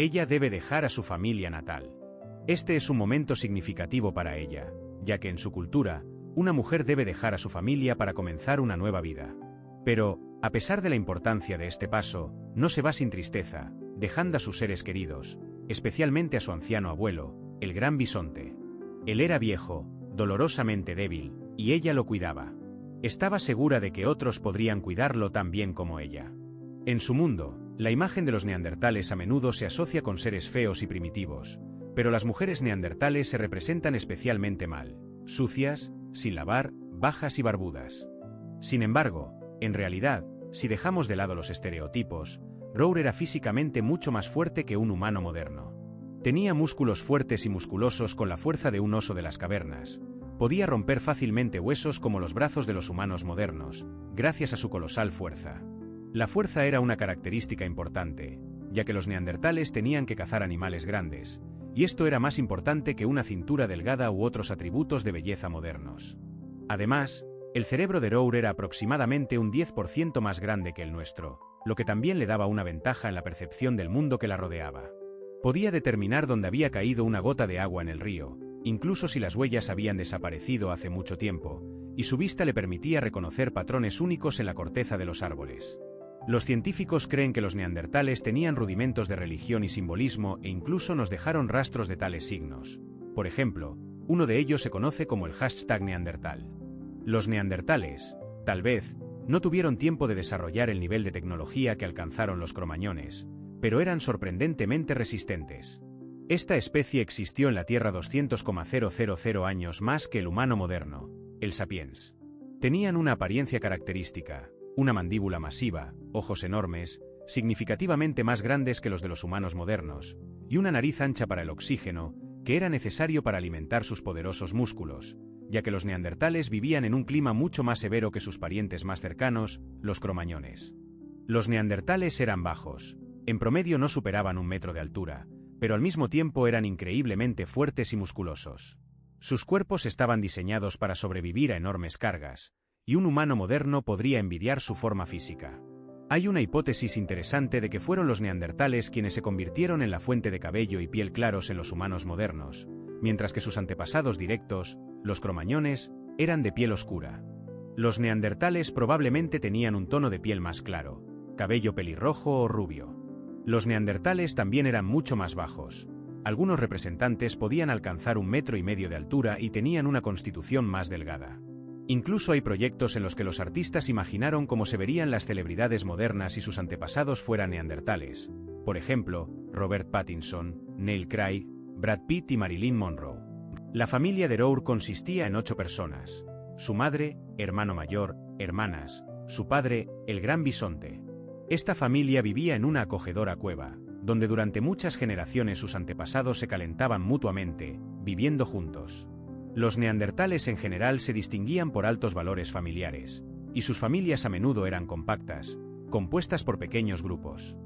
Ella debe dejar a su familia natal. Este es un momento significativo para ella, ya que en su cultura, una mujer debe dejar a su familia para comenzar una nueva vida. Pero, a pesar de la importancia de este paso, no se va sin tristeza, dejando a sus seres queridos, especialmente a su anciano abuelo, el gran bisonte. Él era viejo, dolorosamente débil, y ella lo cuidaba. Estaba segura de que otros podrían cuidarlo tan bien como ella. En su mundo, la imagen de los neandertales a menudo se asocia con seres feos y primitivos, pero las mujeres neandertales se representan especialmente mal, sucias, sin lavar, bajas y barbudas. Sin embargo, en realidad, si dejamos de lado los estereotipos, Rour era físicamente mucho más fuerte que un humano moderno. Tenía músculos fuertes y musculosos con la fuerza de un oso de las cavernas. Podía romper fácilmente huesos como los brazos de los humanos modernos, gracias a su colosal fuerza. La fuerza era una característica importante, ya que los neandertales tenían que cazar animales grandes, y esto era más importante que una cintura delgada u otros atributos de belleza modernos. Además, el cerebro de Rour era aproximadamente un 10% más grande que el nuestro, lo que también le daba una ventaja en la percepción del mundo que la rodeaba. Podía determinar dónde había caído una gota de agua en el río, incluso si las huellas habían desaparecido hace mucho tiempo, y su vista le permitía reconocer patrones únicos en la corteza de los árboles. Los científicos creen que los neandertales tenían rudimentos de religión y simbolismo e incluso nos dejaron rastros de tales signos. Por ejemplo, uno de ellos se conoce como el #neandertal. Los neandertales, tal vez, no tuvieron tiempo de desarrollar el nivel de tecnología que alcanzaron los cromañones, pero eran sorprendentemente resistentes. Esta especie existió en la Tierra 200,000 años más que el humano moderno, el sapiens. Tenían una apariencia característica, una mandíbula masiva, ojos enormes, significativamente más grandes que los de los humanos modernos, y una nariz ancha para el oxígeno, que era necesario para alimentar sus poderosos músculos, ya que los neandertales vivían en un clima mucho más severo que sus parientes más cercanos, los cromañones. Los neandertales eran bajos, en promedio no superaban 1 metro de altura, pero al mismo tiempo eran increíblemente fuertes y musculosos. Sus cuerpos estaban diseñados para sobrevivir a enormes cargas, y un humano moderno podría envidiar su forma física. Hay una hipótesis interesante de que fueron los neandertales quienes se convirtieron en la fuente de cabello y piel claros en los humanos modernos, mientras que sus antepasados directos, los cromañones, eran de piel oscura. Los neandertales probablemente tenían un tono de piel más claro, cabello pelirrojo o rubio. Los neandertales también eran mucho más bajos. Algunos representantes podían alcanzar 1,5 metros de altura y tenían una constitución más delgada. Incluso hay proyectos en los que los artistas imaginaron cómo se verían las celebridades modernas si sus antepasados fueran neandertales. Por ejemplo, Robert Pattinson, Neil Craig, Brad Pitt y Marilyn Monroe. La familia de Rour consistía en 8 personas. Su madre, hermano mayor, hermanas, su padre, el gran bisonte. Esta familia vivía en una acogedora cueva, donde durante muchas generaciones sus antepasados se calentaban mutuamente, viviendo juntos. Los neandertales en general se distinguían por altos valores familiares, y sus familias a menudo eran compactas, compuestas por pequeños grupos.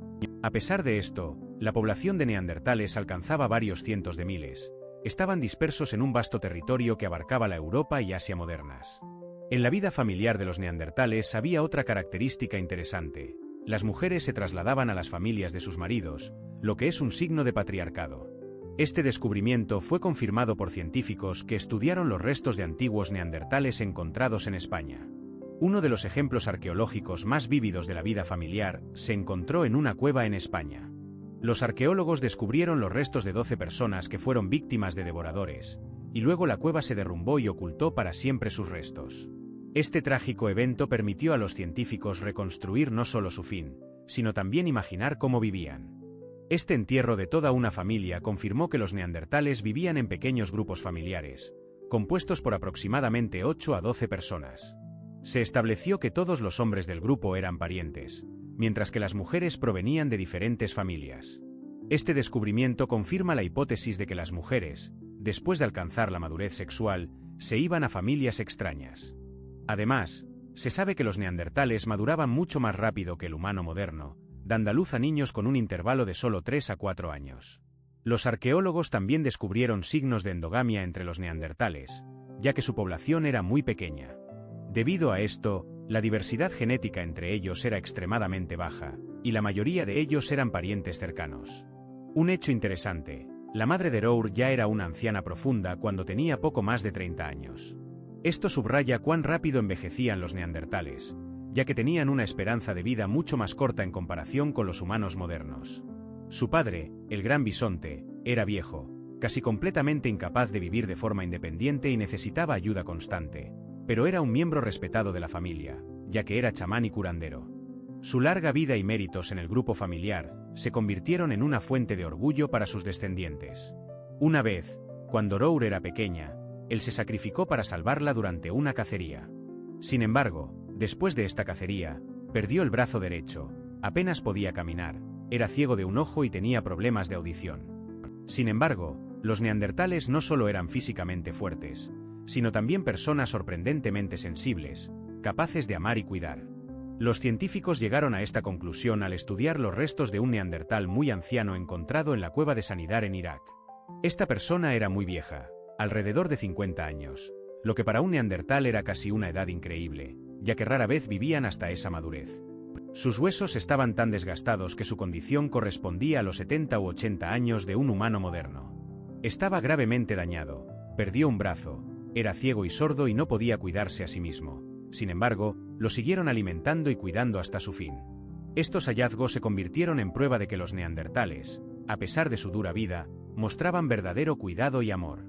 A pesar de esto, la población de neandertales alcanzaba varios cientos de miles. Estaban dispersos en un vasto territorio que abarcaba la Europa y Asia modernas. En la vida familiar de los neandertales había otra característica interesante. Las mujeres se trasladaban a las familias de sus maridos, lo que es un signo de patriarcado. Este descubrimiento fue confirmado por científicos que estudiaron los restos de antiguos neandertales encontrados en España. Uno de los ejemplos arqueológicos más vívidos de la vida familiar se encontró en una cueva en España. Los arqueólogos descubrieron los restos de 12 personas que fueron víctimas de devoradores, y luego la cueva se derrumbó y ocultó para siempre sus restos. Este trágico evento permitió a los científicos reconstruir no solo su fin, sino también imaginar cómo vivían. Este entierro de toda una familia confirmó que los neandertales vivían en pequeños grupos familiares, compuestos por aproximadamente 8 a 12 personas. Se estableció que todos los hombres del grupo eran parientes, mientras que las mujeres provenían de diferentes familias. Este descubrimiento confirma la hipótesis de que las mujeres, después de alcanzar la madurez sexual, se iban a familias extrañas. Además, se sabe que los neandertales maduraban mucho más rápido que el humano moderno, dando a luz a niños con un intervalo de solo 3 a 4 años. Los arqueólogos también descubrieron signos de endogamia entre los neandertales, ya que su población era muy pequeña. Debido a esto, la diversidad genética entre ellos era extremadamente baja, y la mayoría de ellos eran parientes cercanos. Un hecho interesante: la madre de Rour ya era una anciana profunda cuando tenía poco más de 30 años. Esto subraya cuán rápido envejecían los neandertales, ya que tenían una esperanza de vida mucho más corta en comparación con los humanos modernos. Su padre, el gran bisonte, era viejo, casi completamente incapaz de vivir de forma independiente y necesitaba ayuda constante, pero era un miembro respetado de la familia, ya que era chamán y curandero. Su larga vida y méritos en el grupo familiar se convirtieron en una fuente de orgullo para sus descendientes. Una vez, cuando Rour era pequeña, él se sacrificó para salvarla durante una cacería. Sin embargo, después de esta cacería, perdió el brazo derecho, apenas podía caminar, era ciego de un ojo y tenía problemas de audición. Sin embargo, los neandertales no solo eran físicamente fuertes, sino también personas sorprendentemente sensibles, capaces de amar y cuidar. Los científicos llegaron a esta conclusión al estudiar los restos de un neandertal muy anciano encontrado en la cueva de Sanidar en Irak. Esta persona era muy vieja, alrededor de 50 años, lo que para un neandertal era casi una edad increíble, ya que rara vez vivían hasta esa madurez. Sus huesos estaban tan desgastados que su condición correspondía a los 70 u 80 años de un humano moderno. Estaba gravemente dañado, perdió un brazo, era ciego y sordo y no podía cuidarse a sí mismo. Sin embargo, lo siguieron alimentando y cuidando hasta su fin. Estos hallazgos se convirtieron en prueba de que los neandertales, a pesar de su dura vida, mostraban verdadero cuidado y amor.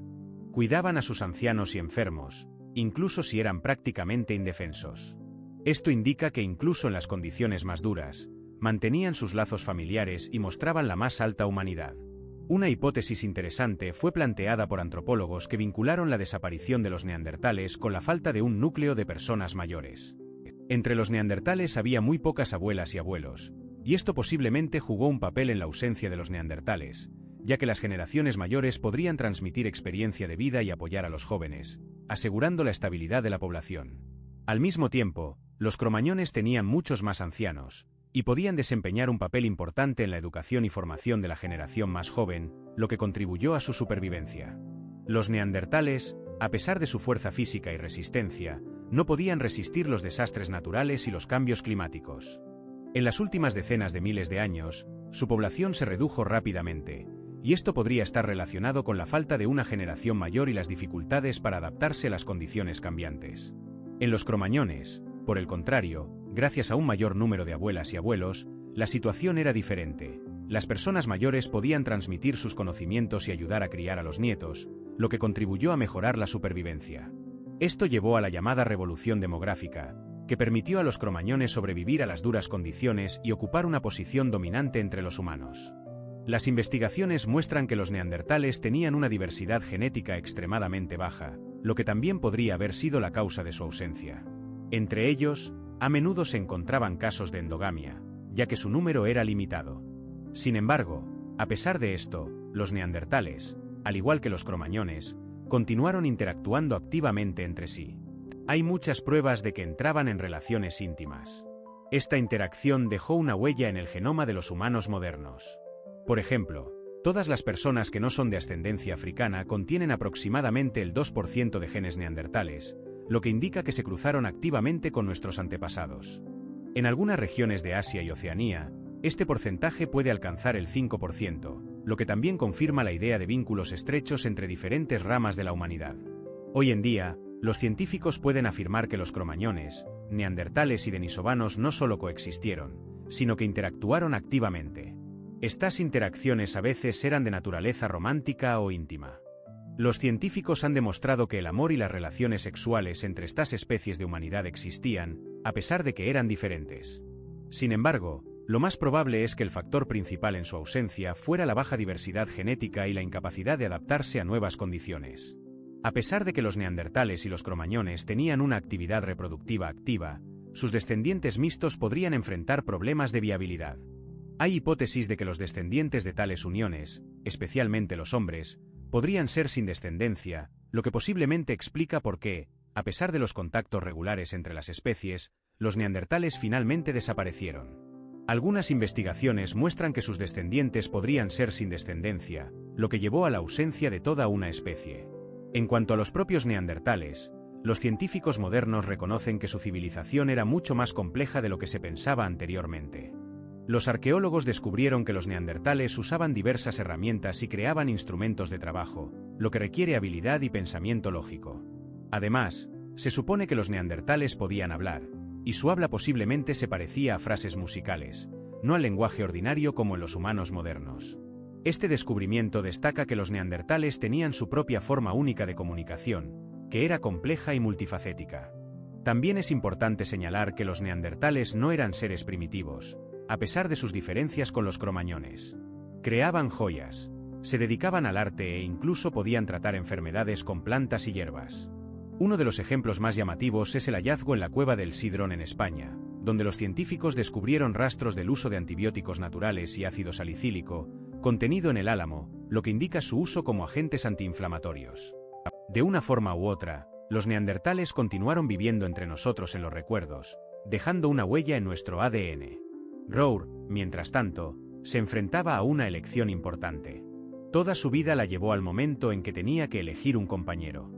Cuidaban a sus ancianos y enfermos, incluso si eran prácticamente indefensos. Esto indica que incluso en las condiciones más duras, mantenían sus lazos familiares y mostraban la más alta humanidad. Una hipótesis interesante fue planteada por antropólogos que vincularon la desaparición de los neandertales con la falta de un núcleo de personas mayores. Entre los neandertales había muy pocas abuelas y abuelos, y esto posiblemente jugó un papel en la ausencia de los neandertales, ya que las generaciones mayores podrían transmitir experiencia de vida y apoyar a los jóvenes, asegurando la estabilidad de la población. Al mismo tiempo, los cromañones tenían muchos más ancianos, y podían desempeñar un papel importante en la educación y formación de la generación más joven, lo que contribuyó a su supervivencia. Los neandertales, a pesar de su fuerza física y resistencia, no podían resistir los desastres naturales y los cambios climáticos. En las últimas decenas de miles de años, su población se redujo rápidamente, y esto podría estar relacionado con la falta de una generación mayor y las dificultades para adaptarse a las condiciones cambiantes. En los cromañones, por el contrario, gracias a un mayor número de abuelas y abuelos, la situación era diferente. Las personas mayores podían transmitir sus conocimientos y ayudar a criar a los nietos, lo que contribuyó a mejorar la supervivencia. Esto llevó a la llamada revolución demográfica, que permitió a los cromañones sobrevivir a las duras condiciones y ocupar una posición dominante entre los humanos. Las investigaciones muestran que los neandertales tenían una diversidad genética extremadamente baja, lo que también podría haber sido la causa de su ausencia. Entre ellos, a menudo se encontraban casos de endogamia, ya que su número era limitado. Sin embargo, a pesar de esto, los neandertales, al igual que los cromañones, continuaron interactuando activamente entre sí. Hay muchas pruebas de que entraban en relaciones íntimas. Esta interacción dejó una huella en el genoma de los humanos modernos. Por ejemplo, todas las personas que no son de ascendencia africana contienen aproximadamente el 2% de genes neandertales, lo que indica que se cruzaron activamente con nuestros antepasados. En algunas regiones de Asia y Oceanía, este porcentaje puede alcanzar el 5%, lo que también confirma la idea de vínculos estrechos entre diferentes ramas de la humanidad. Hoy en día, los científicos pueden afirmar que los cromañones, neandertales y denisovanos no solo coexistieron, sino que interactuaron activamente. Estas interacciones a veces eran de naturaleza romántica o íntima. Los científicos han demostrado que el amor y las relaciones sexuales entre estas especies de humanidad existían, a pesar de que eran diferentes. Sin embargo, lo más probable es que el factor principal en su ausencia fuera la baja diversidad genética y la incapacidad de adaptarse a nuevas condiciones. A pesar de que los neandertales y los cromañones tenían una actividad reproductiva activa, sus descendientes mixtos podrían enfrentar problemas de viabilidad. Hay hipótesis de que los descendientes de tales uniones, especialmente los hombres, podrían ser sin descendencia, lo que posiblemente explica por qué, a pesar de los contactos regulares entre las especies, los neandertales finalmente desaparecieron. Algunas investigaciones muestran que sus descendientes podrían ser sin descendencia, lo que llevó a la ausencia de toda una especie. En cuanto a los propios neandertales, los científicos modernos reconocen que su civilización era mucho más compleja de lo que se pensaba anteriormente. Los arqueólogos descubrieron que los neandertales usaban diversas herramientas y creaban instrumentos de trabajo, lo que requiere habilidad y pensamiento lógico. Además, se supone que los neandertales podían hablar, y su habla posiblemente se parecía a frases musicales, no al lenguaje ordinario como en los humanos modernos. Este descubrimiento destaca que los neandertales tenían su propia forma única de comunicación, que era compleja y multifacética. También es importante señalar que los neandertales no eran seres primitivos, a pesar de sus diferencias con los cromañones. Creaban joyas, se dedicaban al arte e incluso podían tratar enfermedades con plantas y hierbas. Uno de los ejemplos más llamativos es el hallazgo en la cueva del Sidrón en España, donde los científicos descubrieron rastros del uso de antibióticos naturales y ácido salicílico, contenido en el álamo, lo que indica su uso como agentes antiinflamatorios. De una forma u otra, los neandertales continuaron viviendo entre nosotros en los recuerdos, dejando una huella en nuestro ADN. Rour, mientras tanto, se enfrentaba a una elección importante. Toda su vida la llevó al momento en que tenía que elegir un compañero.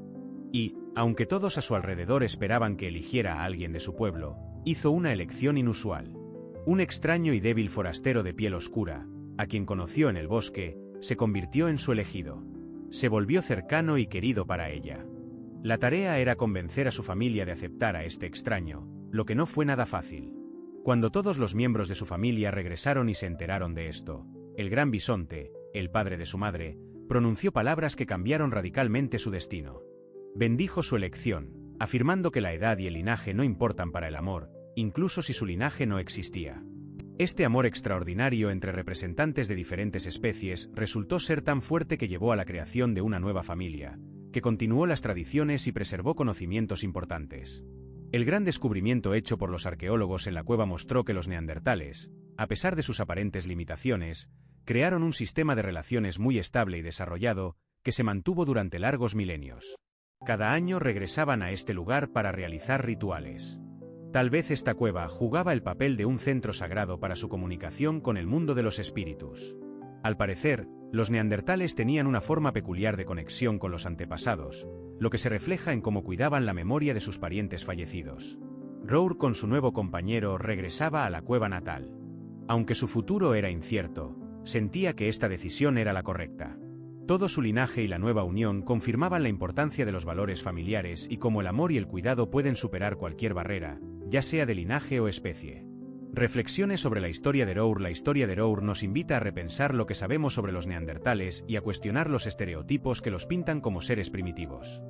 Y, aunque todos a su alrededor esperaban que eligiera a alguien de su pueblo, hizo una elección inusual. Un extraño y débil forastero de piel oscura, a quien conoció en el bosque, se convirtió en su elegido. Se volvió cercano y querido para ella. La tarea era convencer a su familia de aceptar a este extraño, lo que no fue nada fácil. Cuando todos los miembros de su familia regresaron y se enteraron de esto, el gran bisonte, el padre de su madre, pronunció palabras que cambiaron radicalmente su destino. Bendijo su elección, afirmando que la edad y el linaje no importan para el amor, incluso si su linaje no existía. Este amor extraordinario entre representantes de diferentes especies resultó ser tan fuerte que llevó a la creación de una nueva familia, que continuó las tradiciones y preservó conocimientos importantes. El gran descubrimiento hecho por los arqueólogos en la cueva mostró que los neandertales, a pesar de sus aparentes limitaciones, crearon un sistema de relaciones muy estable y desarrollado, que se mantuvo durante largos milenios. Cada año regresaban a este lugar para realizar rituales. Tal vez esta cueva jugaba el papel de un centro sagrado para su comunicación con el mundo de los espíritus. Al parecer, los neandertales tenían una forma peculiar de conexión con los antepasados, lo que se refleja en cómo cuidaban la memoria de sus parientes fallecidos. Rour con su nuevo compañero regresaba a la cueva natal. Aunque su futuro era incierto, sentía que esta decisión era la correcta. Todo su linaje y la nueva unión confirmaban la importancia de los valores familiares y cómo el amor y el cuidado pueden superar cualquier barrera, ya sea de linaje o especie. Reflexiones sobre la historia de Rour. La historia de Rour nos invita a repensar lo que sabemos sobre los neandertales y a cuestionar los estereotipos que los pintan como seres primitivos.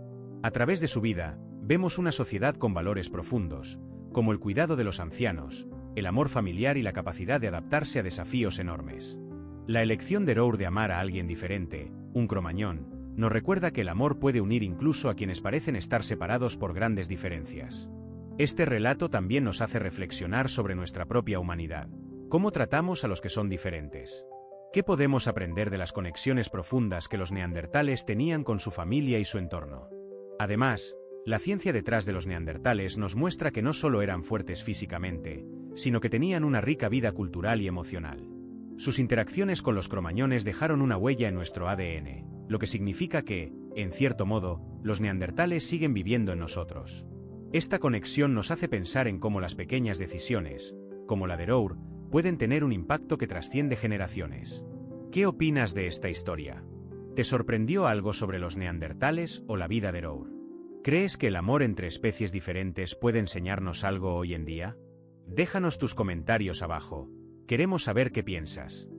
A través de su vida, vemos una sociedad con valores profundos, como el cuidado de los ancianos, el amor familiar y la capacidad de adaptarse a desafíos enormes. La elección de Rour de amar a alguien diferente, un cromañón, nos recuerda que el amor puede unir incluso a quienes parecen estar separados por grandes diferencias. Este relato también nos hace reflexionar sobre nuestra propia humanidad. ¿Cómo tratamos a los que son diferentes? ¿Qué podemos aprender de las conexiones profundas que los neandertales tenían con su familia y su entorno? Además, la ciencia detrás de los neandertales nos muestra que no solo eran fuertes físicamente, sino que tenían una rica vida cultural y emocional. Sus interacciones con los cromañones dejaron una huella en nuestro ADN, lo que significa que, en cierto modo, los neandertales siguen viviendo en nosotros. Esta conexión nos hace pensar en cómo las pequeñas decisiones, como la de Rour, pueden tener un impacto que trasciende generaciones. ¿Qué opinas de esta historia? ¿Te sorprendió algo sobre los neandertales o la vida de Rour? ¿Crees que el amor entre especies diferentes puede enseñarnos algo hoy en día? Déjanos tus comentarios abajo. Queremos saber qué piensas.